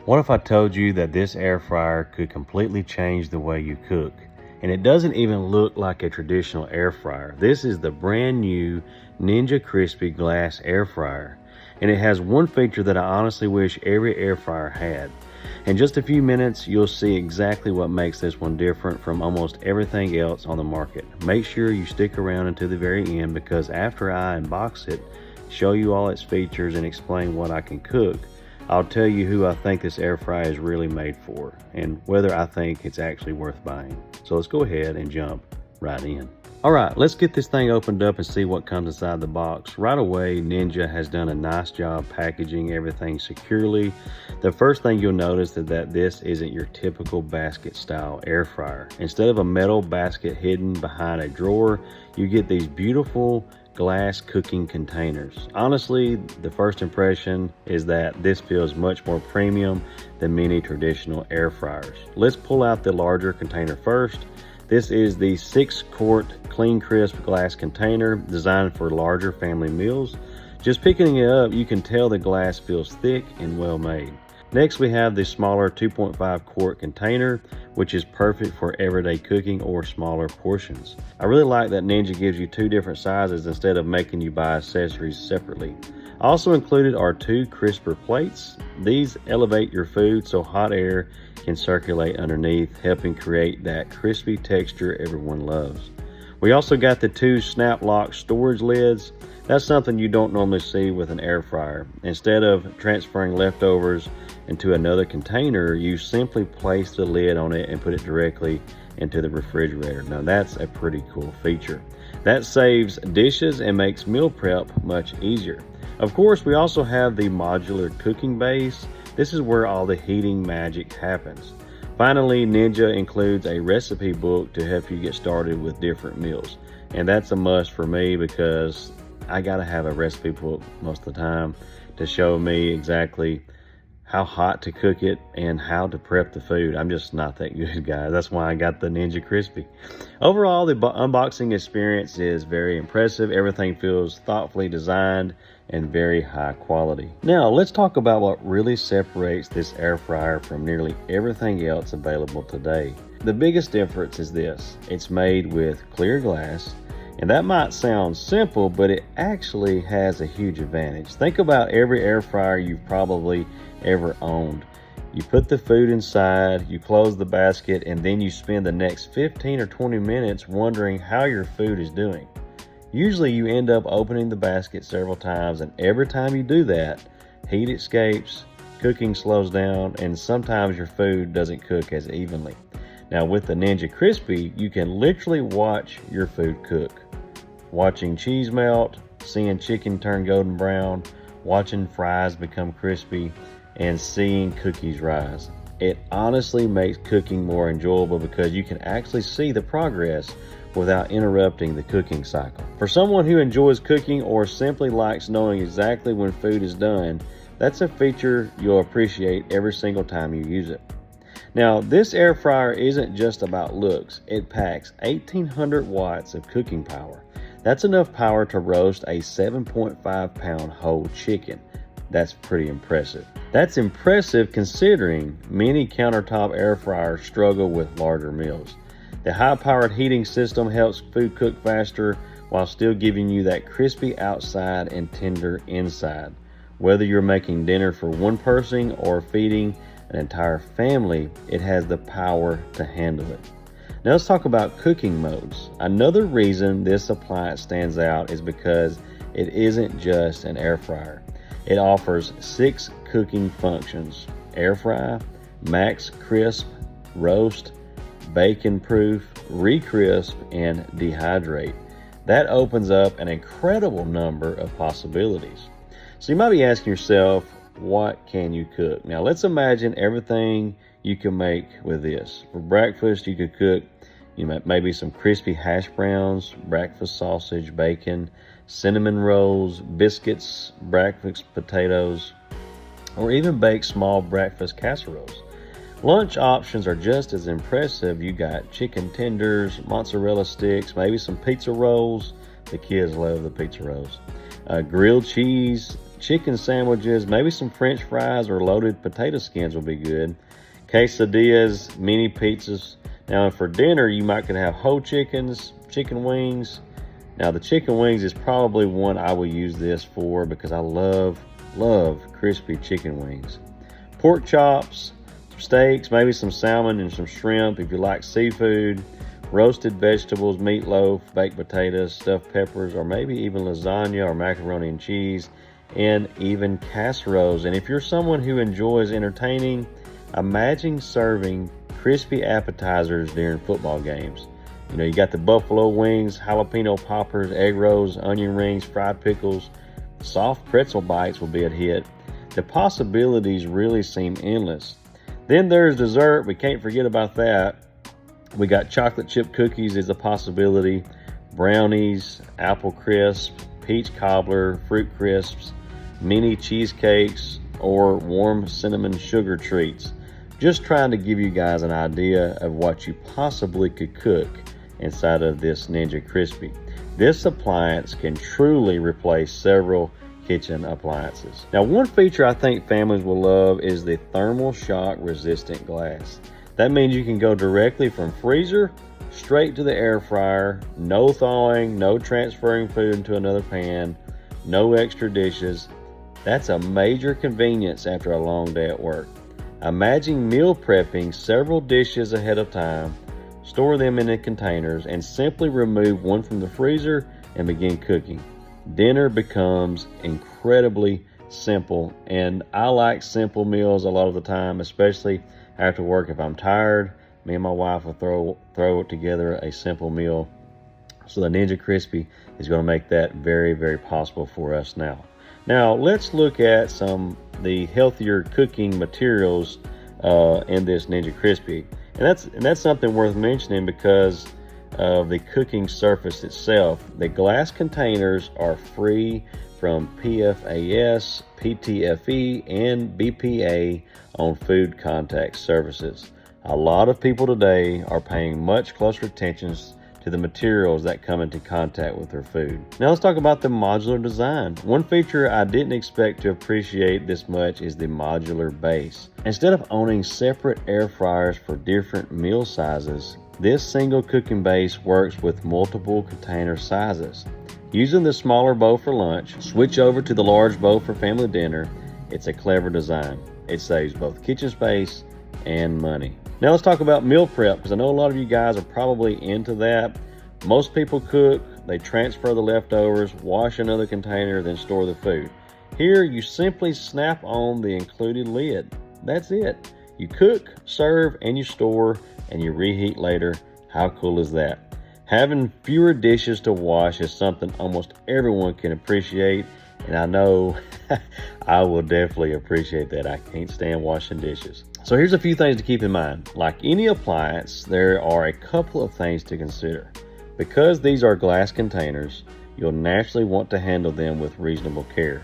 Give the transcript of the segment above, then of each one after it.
What if I told you that this air fryer could completely change the way you cook? And it doesn't even look like a traditional air fryer. This is the brand new Ninja Crispi glass air fryer. And it has one feature that I honestly wish every air fryer had. In just a few minutes, you'll see exactly what makes this one different from almost everything else on the market. Make sure you stick around until the very end, because after I unbox it, show you all its features and explain what I can cook, I'll tell you who I think this air fryer is really made for and whether I think it's actually worth buying. So let's go ahead and jump right in. All right, let's get this thing opened up and see what comes inside the box. Right away, Ninja has done a nice job packaging everything securely. The first thing you'll notice is that this isn't your typical basket style air fryer. Instead of a metal basket hidden behind a drawer, you get these beautiful glass cooking containers. Honestly, the first impression is that this feels much more premium than many traditional air fryers. Let's pull out the larger container first. This is the 6-quart clean crisp glass container designed for larger family meals. Just picking it up, you can tell the glass feels thick and well made. Next, we have the smaller 2.5 quart container, which is perfect for everyday cooking or smaller portions. I really like that Ninja gives you two different sizes instead of making you buy accessories separately. Also included are 2 crisper plates. These elevate your food so hot air can circulate underneath, helping create that crispy texture everyone loves. We also got the 2 snap lock storage lids. That's something you don't normally see with an air fryer. Instead of transferring leftovers into another container, you simply place the lid on it and put it directly into the refrigerator. Now that's a pretty cool feature. That saves dishes and makes meal prep much easier. Of course, we also have the modular cooking base. This is where all the heating magic happens. Finally, Ninja includes a recipe book to help you get started with different meals. And that's a must for me because I gotta have a recipe book most of the time to show me exactly how hot to cook it and how to prep the food. I'm just not that good, guys. That's why I got the Ninja Crispi. Overall, the unboxing experience is very impressive. Everything feels thoughtfully designed and very high quality. Now, let's talk about what really separates this air fryer from nearly everything else available today. The biggest difference is this: it's made with clear glass. And that might sound simple, but it actually has a huge advantage. Think about every air fryer you've probably ever owned. You put the food inside, you close the basket, and then you spend the next 15 or 20 minutes wondering how your food is doing. Usually you end up opening the basket several times, and every time you do that, heat escapes, cooking slows down, and sometimes your food doesn't cook as evenly. Now with the Ninja Crispi, you can literally watch your food cook. Watching cheese melt, seeing chicken turn golden brown, watching fries become crispy, and seeing cookies rise. It honestly makes cooking more enjoyable because you can actually see the progress without interrupting the cooking cycle. For someone who enjoys cooking or simply likes knowing exactly when food is done, that's a feature you'll appreciate every single time you use it. Now, this air fryer isn't just about looks. It packs 1,800 watts of cooking power. That's enough power to roast a 7.5 pound whole chicken. That's pretty impressive. That's impressive considering many countertop air fryers struggle with larger meals. The high-powered heating system helps food cook faster while still giving you that crispy outside and tender inside. Whether you're making dinner for one person or feeding an entire family, it has the power to handle it. Now let's talk about cooking modes. Another reason this appliance stands out is because it isn't just an air fryer. It offers 6 cooking functions: air fry, max crisp, roast, bacon proof, re-crisp, and dehydrate. That opens up an incredible number of possibilities. So you might be asking yourself, what can you cook? Now let's imagine everything you can make with this. For breakfast, you could cook maybe some crispy hash browns, breakfast sausage, bacon, cinnamon rolls, biscuits, breakfast potatoes, or even bake small breakfast casseroles. Lunch options are just as impressive. You got chicken tenders, mozzarella sticks, maybe some pizza rolls. The kids love the pizza rolls. Grilled cheese, chicken sandwiches, maybe some French fries or loaded potato skins will be good. Quesadillas, mini pizzas. Now for dinner, you might could have whole chickens, chicken wings. Now the chicken wings is probably one I will use this for because I love crispy chicken wings. Pork chops, steaks, maybe some salmon and some shrimp if you like seafood, roasted vegetables, meatloaf, baked potatoes, stuffed peppers, or maybe even lasagna or macaroni and cheese, and even casseroles. And if you're someone who enjoys entertaining, imagine serving crispy appetizers during football games. You know, you got the buffalo wings, jalapeno poppers, egg rolls, onion rings, fried pickles, soft pretzel bites will be a hit. The possibilities really seem endless. Then there's dessert. We can't forget about that. We got chocolate chip cookies is a possibility, brownies, apple crisp, peach cobbler, fruit crisps, mini cheesecakes, or warm cinnamon sugar treats. Just trying to give you guys an idea of what you possibly could cook inside of this Ninja Crispi. This appliance can truly replace several kitchen appliances. Now, one feature I think families will love is the thermal shock resistant glass. That means you can go directly from freezer straight to the air fryer, no thawing, no transferring food into another pan, no extra dishes. That's a major convenience after a long day at work. Imagine meal prepping several dishes ahead of time, store them in the containers, and simply remove one from the freezer and begin cooking. Dinner becomes incredibly simple, and I like simple meals a lot of the time, especially after work. If I'm tired, me and my wife will throw together a simple meal. So the Ninja Crispi is going to make that very, very possible for us now. Now let's look at the healthier cooking materials in this Ninja Crispi. And that's something worth mentioning because of the cooking surface itself. The glass containers are free from PFAS, PTFE, and BPA on food contact surfaces. A lot of people today are paying much closer attention to the materials that come into contact with their food. Now let's talk about the modular design. One feature I didn't expect to appreciate this much is the modular base. Instead of owning separate air fryers for different meal sizes, this single cooking base works with multiple container sizes. Using the smaller bowl for lunch, switch over to the large bowl for family dinner. It's a clever design. It saves both kitchen space and money. Now let's talk about meal prep, because I know a lot of you guys are probably into that. Most people cook, they transfer the leftovers, wash another container, then store the food. Here you simply snap on the included lid. That's it. You cook, serve, and you store, and you reheat later. How cool is that? Having fewer dishes to wash is something almost everyone can appreciate, and I know I will definitely appreciate that. I can't stand washing dishes. So here's a few things to keep in mind. Like any appliance, there are a couple of things to consider. Because these are glass containers, you'll naturally want to handle them with reasonable care.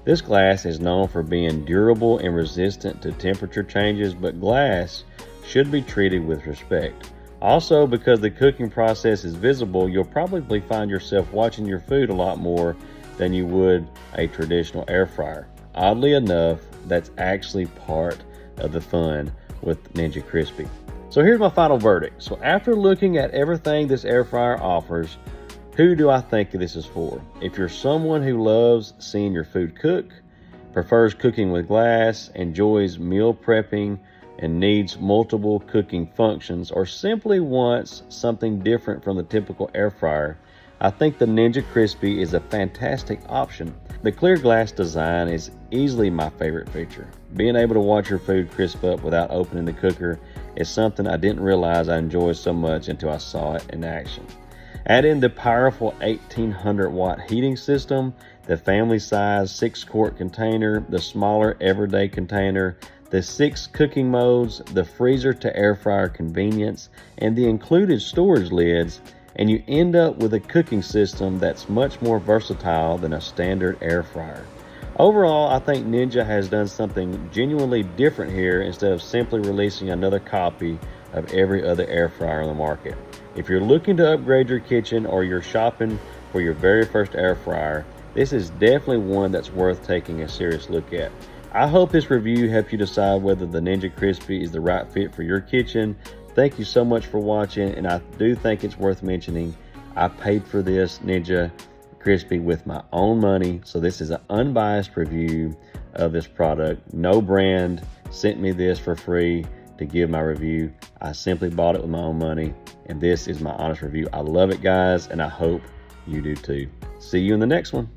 This glass is known for being durable and resistant to temperature changes, but glass should be treated with respect. Also, because the cooking process is visible, you'll probably find yourself watching your food a lot more than you would a traditional air fryer. Oddly enough, that's actually part of the fun with Ninja Crispi. So here's my final verdict. So after looking at everything this air fryer offers, who do I think this is for? If you're someone who loves seeing your food cook, prefers cooking with glass, enjoys meal prepping, and needs multiple cooking functions, or simply wants something different from the typical air fryer, I think the Ninja Crispi is a fantastic option. The clear glass design is easily my favorite feature. Being able to watch your food crisp up without opening the cooker is something I didn't realize I enjoyed so much until I saw it in action. Add in the powerful 1800 watt heating system, the family size 6-quart container, the smaller everyday container, the 6 cooking modes, the freezer to air fryer convenience, and the included storage lids, and you end up with a cooking system that's much more versatile than a standard air fryer. Overall, I think Ninja has done something genuinely different here instead of simply releasing another copy of every other air fryer on the market. If you're looking to upgrade your kitchen or you're shopping for your very first air fryer, This is definitely one that's worth taking a serious look at. I hope this review helped you decide whether the Ninja Crispi is the right fit for your kitchen. Thank you so much for watching, and I do think it's worth mentioning I paid for this Ninja Crispi with my own money, so this is an unbiased review of this product. No brand sent me this for free to give my review. I simply bought it with my own money, and this is my honest review. I love it, guys, and I hope you do too. See you in the next one.